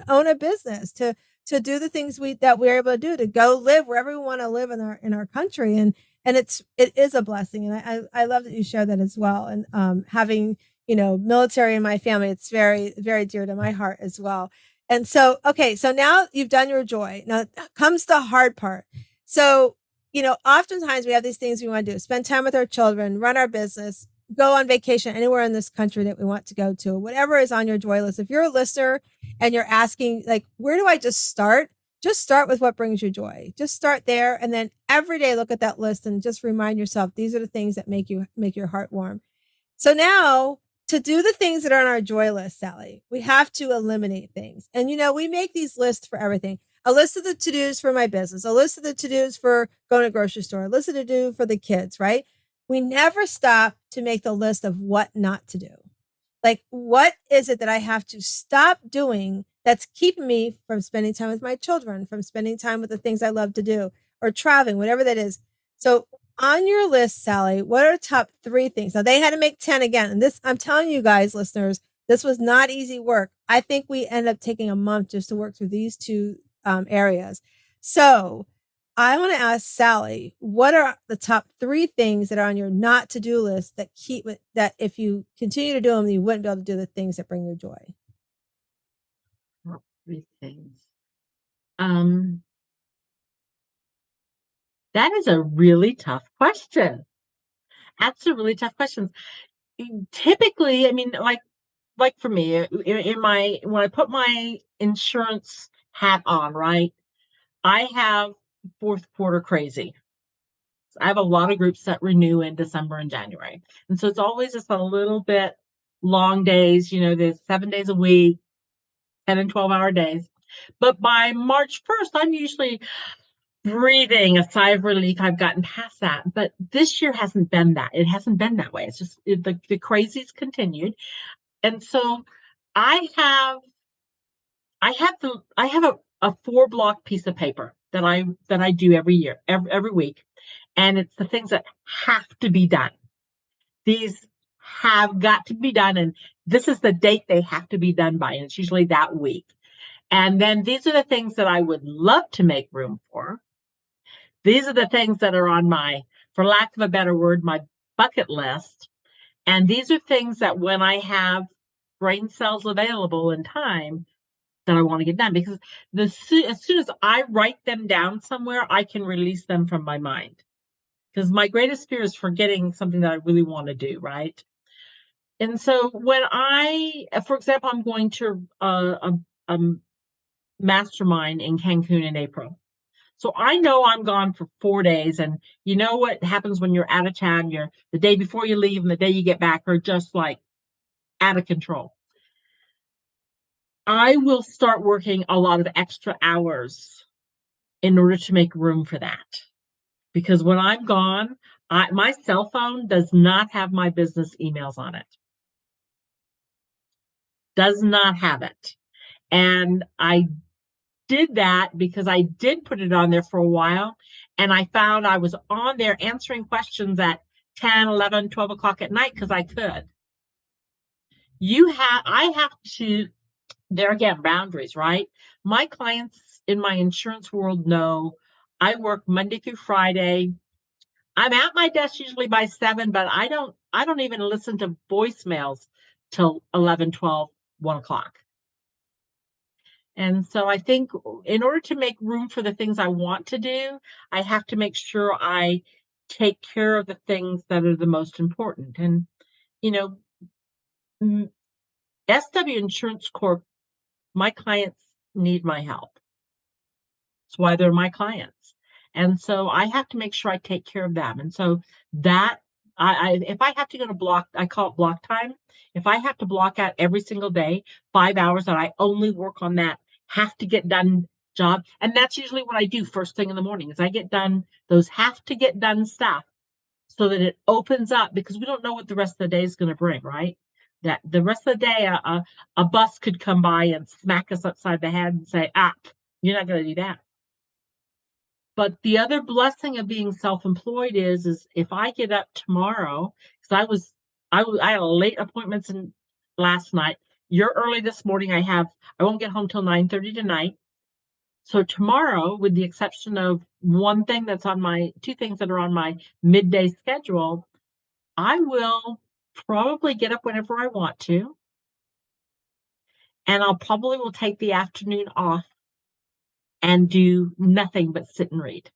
own a business, to do the things that we're able to do, to go live wherever we want to live in our country. And it is a blessing. And I love that you share that as well. And having, military in my family, it's very, very dear to my heart as well. And so, okay, so now you've done your joy. Now comes the hard part. So, oftentimes we have these things we want to do: spend time with our children, run our business, go on vacation anywhere in this country that we want to go to, whatever is on your joy list. If you're a listener and you're asking, like, where do I just start? Just start with what brings you joy. Just start there. And then every day look at that list and just remind yourself, these are the things that make your heart warm. So now, to do the things that are on our joy list, Sally, we have to eliminate things. And, we make these lists for everything. A list of the to-dos for my business, a list of the to-dos for going to the grocery store, a list of the to-do for the kids, right? We never stop to make the list of what not to do. Like, what is it that I have to stop doing that's keeping me from spending time with my children, from spending time with the things I love to do, or traveling, whatever that is. So on your list, Sally, what are the top 3 things? Now, they had to make 10 again. And this, I'm telling you guys, listeners, this was not easy work. I think we ended up taking a month just to work through these 2 areas. So I want to ask Sally, what are the top 3 things that are on your not to do list that if you continue to do them, you wouldn't be able to do the things that bring you joy? 3 things. That is a really tough question. That's a really tough question. Typically, I mean, like for me, when I put my insurance hat on, right, I have fourth quarter crazy. I have a lot of groups that renew in December and January. And so it's always just a little bit long days, there's 7 days a week, 10 and 12-hour days. But by March 1st, I'm usually breathing a sigh of relief. I've gotten past that. But this year hasn't been that. It hasn't been that way. It's just the crazies continued. And so I have a 4-block piece of paper that I do every year, every week. And it's the things that have to be done. These have got to be done. And this is the date they have to be done by. And it's usually that week. And then these are the things that I would love to make room for. These are the things that are on my, for lack of a better word, my bucket list. And these are things that when I have brain cells available in time, that I want to get done, because as soon as I write them down somewhere, I can release them from my mind. Because my greatest fear is forgetting something that I really want to do, right? And so when for example, I'm going to a mastermind in Cancun in April. So I know I'm gone for 4 days, and you know what happens when you're out of town? The day before you leave and the day you get back are just like out of control. I will start working a lot of extra hours in order to make room for that. Because when I'm gone, my cell phone does not have my business emails on it. Does not have it. And I did that because I did put it on there for a while. And I found I was on there answering questions at 10, 11, 12 o'clock at night because I could. I have to, there again, boundaries, right? My clients in my insurance world know I work Monday through Friday. I'm at my desk usually by 7, but I don't even listen to voicemails till 11, 12, 1 o'clock. And so I think in order to make room for the things I want to do, I have to make sure I take care of the things that are the most important. And, SW Insurance Corp, my clients need my help. That's why they're my clients. And so I have to make sure I take care of them. And so that if I have to go to block, I call it block time. If I have to block out every single day, 5 hours that I only work on that, have to get done job. And that's usually what I do first thing in the morning is I get done those have to get done stuff so that it opens up because we don't know what the rest of the day is going to bring, right? That the rest of the day, a bus could come by and smack us upside the head and say, you're not going to do that. But the other blessing of being self-employed is if I get up tomorrow, because I had a late appointments last night. You're early this morning. I won't get home till 9:30 tonight. So tomorrow, with the exception of two things that are on my midday schedule, I will probably get up whenever I want to, and I'll probably will take the afternoon off and do nothing but sit and read.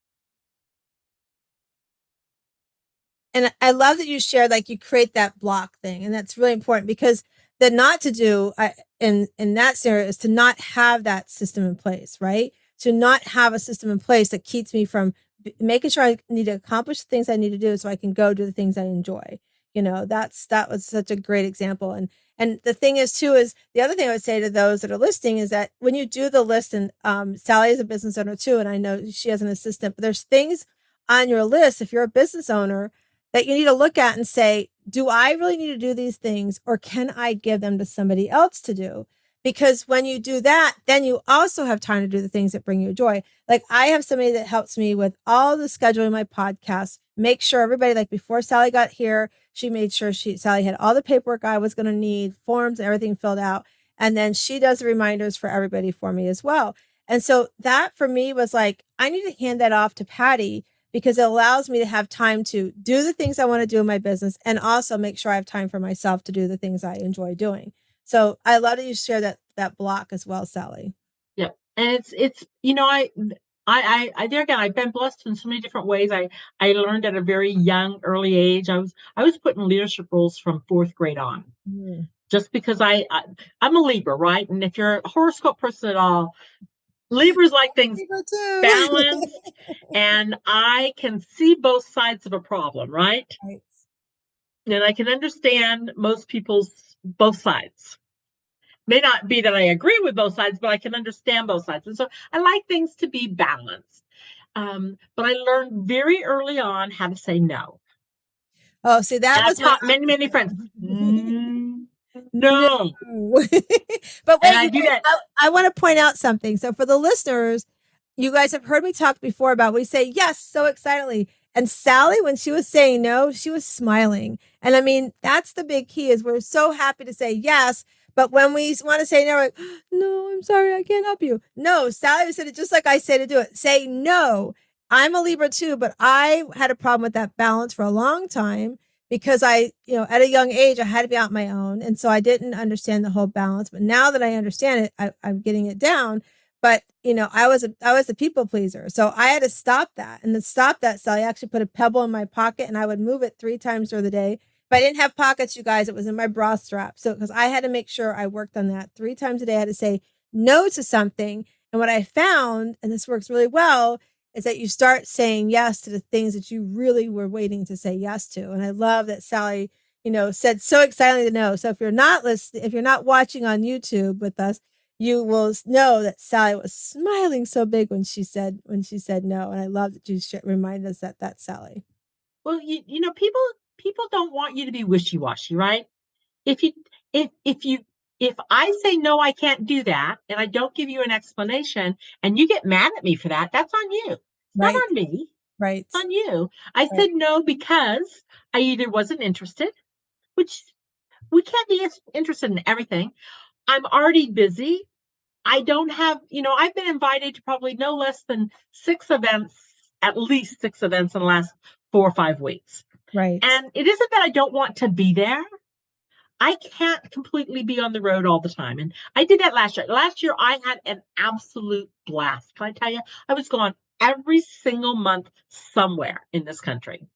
And I love that you shared, like, you create that block thing, and that's really important because the not to do in that scenario is to not have that system in place, right? To not have a system in place that keeps me from making sure I need to accomplish the things I need to do so I can go do the things I enjoy. That was such a great example. And the thing is too, is the other thing I would say to those that are listening is that when you do the list, and Sally is a business owner too, and I know she has an assistant, but there's things on your list if you're a business owner that you need to look at and say, do I really need to do these things or can I give them to somebody else to do? Because when you do that, then you also have time to do the things that bring you joy. Like I have somebody that helps me with all the scheduling my podcast, make sure everybody, like before Sally got here, she made sure Sally had all the paperwork I was going to need, forms, everything filled out. And then she does the reminders for everybody for me as well. And so that for me was like, I need to hand that off to Patty because it allows me to have time to do the things I want to do in my business and also make sure I have time for myself to do the things I enjoy doing. So I love that you share that block as well, Sally. Yeah. And it's, there again, I've been blessed in so many different ways. I learned at a very young, early age. I was put in leadership roles from 4th grade on, just because I'm a Libra, right? And if you're a horoscope person at all, Libras like things balanced, and I can see both sides of a problem, right? And I can understand most people's both sides. May not be that I agree with both sides, but I can understand both sides. And so I like things to be balanced. But I learned very early on how to say no. Oh, see, that was taught many, many friends. No. But wait, I do that. I want to point out something. So for the listeners, you guys have heard me talk before about we say yes so excitedly. And Sally, when she was saying no, she was smiling. And I mean, that's the big key is we're so happy to say yes. But when we want to say no, like, no, I'm sorry, I can't help you. No, Sally said it just like I say to do it. Say no. I'm a Libra too, but I had a problem with that balance for a long time because I, at a young age, I had to be out on my own. And so I didn't understand the whole balance. But now that I understand it, I'm getting it down. But, I was a people pleaser. So I had to stop that. And to stop that, Sally actually put a pebble in my pocket and I would move it 3 times during the day. If I didn't have pockets, you guys, it was in my bra strap. So because I had to make sure I worked on that 3 times a day, I had to say no to something. And what I found, and this works really well, is that you start saying yes to the things that you really were waiting to say yes to. And I love that Sally, said so excitedly to no. So if you're not listening, if you're not watching on YouTube with us, you will know that Sally was smiling so big when she said no. And I love that you reminded us that that's Sally. Well, people don't want you to be wishy-washy, right? If I say no, I can't do that, and I don't give you an explanation, and you get mad at me for that, that's on you. It's not on me. Right. It's on you. I said no because I either wasn't interested, which we can't be interested in everything. I'm already busy. I don't have, I've been invited to probably no less than 6 events, at least 6 events in the last 4 or 5 weeks. Right. And it isn't that I don't want to be there. I can't completely be on the road all the time. And I did that last year. Last year, I had an absolute blast. Can I tell you? I was gone every single month somewhere in this country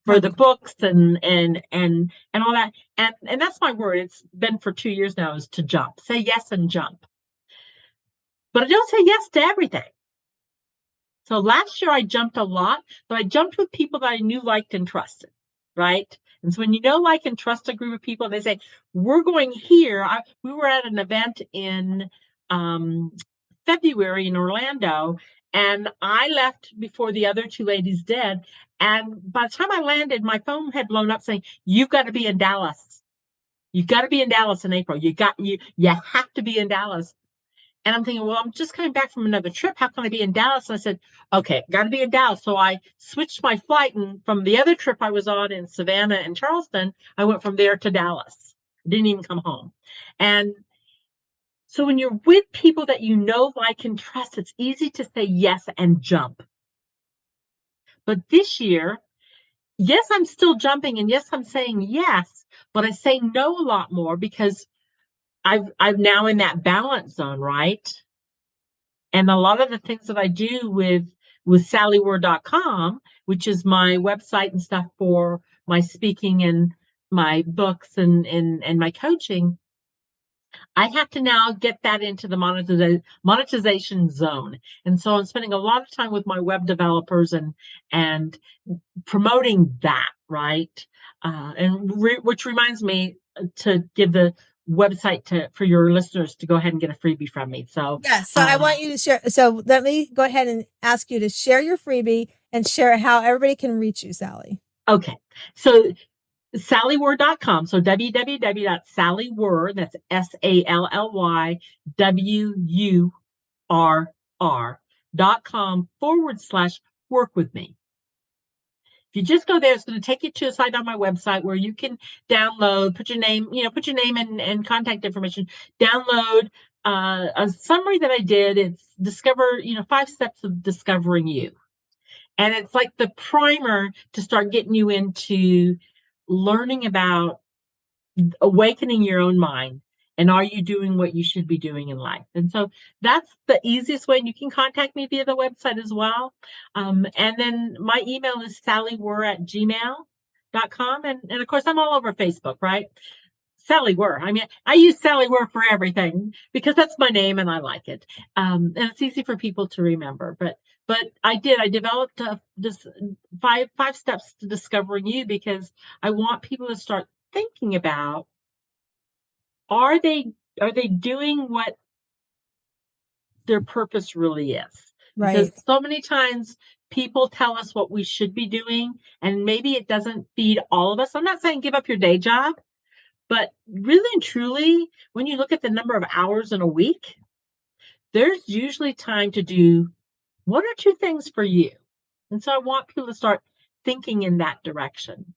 for the books and all that. And that's my word. It's been for 2 years now, is to jump. Say yes and jump. But I don't say yes to everything. So last year I jumped a lot, but I jumped with people that I knew, liked, and trusted, right? And so when you like, and trust a group of people, they say, we're going here. We were at an event in February in Orlando, and I left before the other two ladies did. And by the time I landed, my phone had blown up saying, "You've got to be in Dallas. You've got to be in Dallas in April. You have to be in Dallas." And I'm thinking, well, I'm just coming back from another trip. How can I be in Dallas? And I said, okay, got to be in Dallas. So I switched my flight, and from the other trip I was on in Savannah and Charleston, I went from there to Dallas. I didn't even come home. And so when you're with people that you know, like, and trust, it's easy to say yes and jump. But this year, yes, I'm still jumping, and yes, I'm saying yes, but I say no a lot more because I'm now in that balance zone, right? And a lot of the things that I do with sallywurr.com, which is my website and stuff for my speaking and my books and my coaching, I have to now get that into the monetization zone. And so I'm spending a lot of time with my web developers and promoting that, right? Which reminds me to give the website for your listeners to go ahead and get a freebie from me. So yes, so I want you to share. So let me go ahead and ask you to share your freebie and share how everybody can reach you, Sally. Okay, so sallywurr.com. So www.sallywurr, that's SALLYWURR.com/work with me. If you just go there, it's going to take you to a site on my website where you can download, put your name and contact information, download a summary that I did. It's discover, 5 steps of discovering you. And it's like the primer to start getting you into learning about awakening your own mind. And are you doing what you should be doing in life? And so that's the easiest way. And you can contact me via the website as well. And then my email is sallywurr@gmail.com. And of course, I'm all over Facebook, right? Sally Wurr. I mean, I use Sally Wurr for everything because that's my name and I like it. And it's easy for people to remember. But I developed this five steps to discovering you because I want people to start thinking about, are they doing what their purpose really is? Right. Because so many times people tell us what we should be doing, and maybe it doesn't feed all of us. I'm not saying give up your day job, but really and truly, when you look at the number of hours in a week, there's usually time to do 1 or 2 things for you. And so I want people to start thinking in that direction.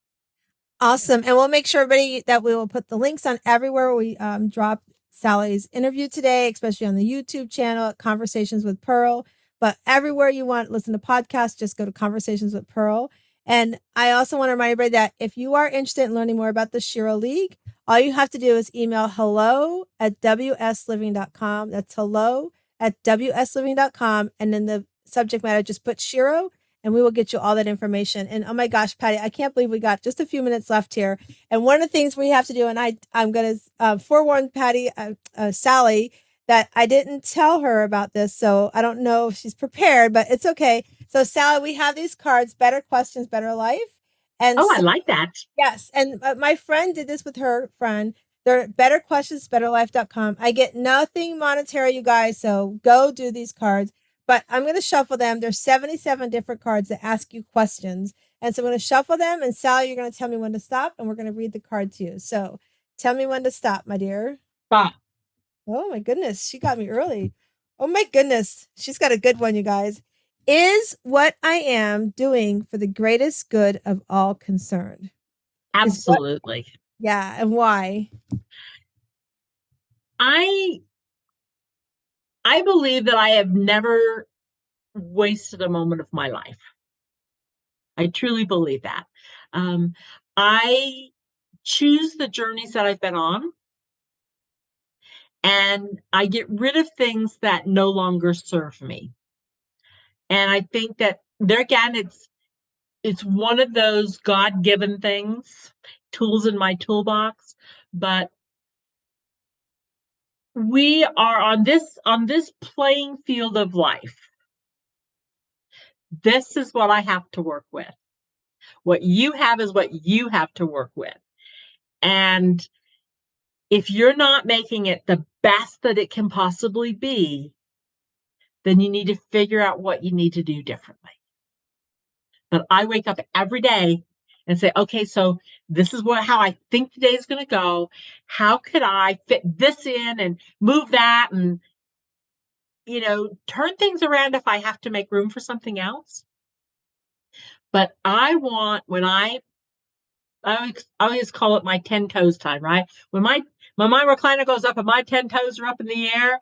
Awesome. And we'll make sure everybody that we will put the links on everywhere we drop Sally's interview today, especially on the YouTube channel at Conversations with Pearl. But everywhere you want to listen to podcasts, just go to Conversations with Pearl. And I also want to remind everybody that if you are interested in learning more about the Shiro League, all you have to do is email hello@wsliving.com. That's hello@wsliving.com. And in the subject matter, just put Shiro, and we will get you all that information. And oh my gosh, Patty, I can't believe we got just a few minutes left here. And one of the things we have to do, and I'm going to forewarn Patty, Sally, that I didn't tell her about this. So I don't know if she's prepared, but it's okay. So Sally, we have these cards, Better Questions, Better Life. And I like that. Yes. And my friend did this with her friend. They're betterquestionsbetterlife.com. I get nothing monetary, you guys. So go do these cards. But I'm going to shuffle them. There's 77 different cards that ask you questions. And so I'm going to shuffle them. And Sally, you're going to tell me when to stop. And we're going to read the card to you. So tell me when to stop, my dear. Stop. Oh, my goodness. She got me early. Oh, my goodness. She's got a good one, you guys. Is what I am doing for the greatest good of all concerned? Absolutely. Yeah. And why? I believe that I have never wasted a moment of my life. I truly believe that. I choose the journeys that I've been on, and I get rid of things that no longer serve me. And I think that there again, it's one of those God-given things, tools in my toolbox, but we are on this playing field of life. This is what I have to work with. What you have is what you have to work with. And if you're not making it the best that it can possibly be, then you need to figure out what you need to do differently. But I wake up every day and say, okay, so this is how I think today is going to go. How could I fit this in and move that and, turn things around if I have to make room for something else? But I want, I always call it my 10 toes time, right? When my recliner goes up and my 10 toes are up in the air,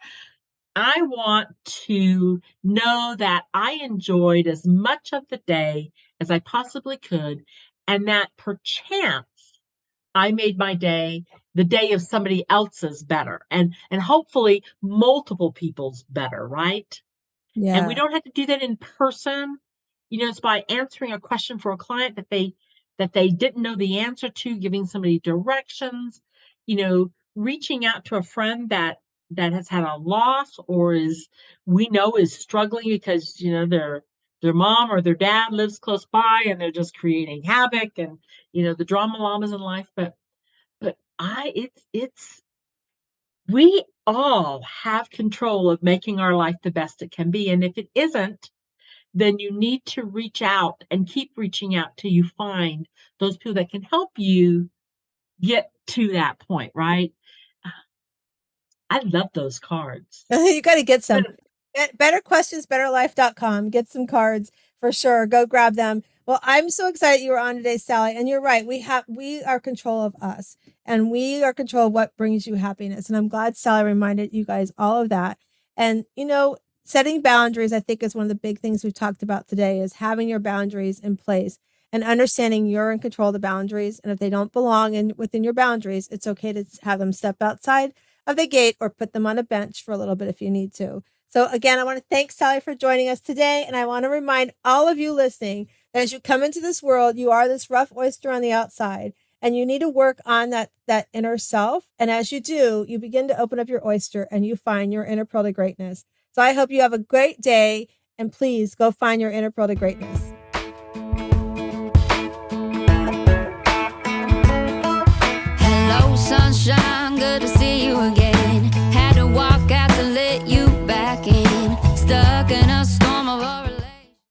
I want to know that I enjoyed as much of the day as I possibly could, and that perchance I made my day, the day of somebody else's better, and hopefully multiple people's better, right? And we Yeah. don't have to do that in person. It's by answering a question for a client that they didn't know the answer to, giving somebody directions, reaching out to a friend that has had a loss or is struggling because, their mom or their dad lives close by and they're just creating havoc and, the drama llamas in life. But it's we all have control of making our life the best it can be. And if it isn't, then you need to reach out and keep reaching out till you find those people that can help you get to that point, right? I love those cards. You got to get some. Better questions, betterlife.com. Get some cards for sure. Go grab them. Well, I'm so excited you were on today, Sally. And you're right. We are control of us and we are control of what brings you happiness. And I'm glad Sally reminded you guys all of that. And, setting boundaries, I think, is one of the big things we've talked about today is having your boundaries in place and understanding you're in control of the boundaries. And if they don't belong within your boundaries, it's okay to have them step outside of the gate or put them on a bench for a little bit if you need to. So again, I want to thank Sally for joining us today. And I want to remind all of you listening that as you come into this world, you are this rough oyster on the outside and you need to work on that inner self. And as you do, you begin to open up your oyster and you find your inner pearl to greatness. So I hope you have a great day and please go find your inner pearl to greatness. Hello, sunshine, good to see you again.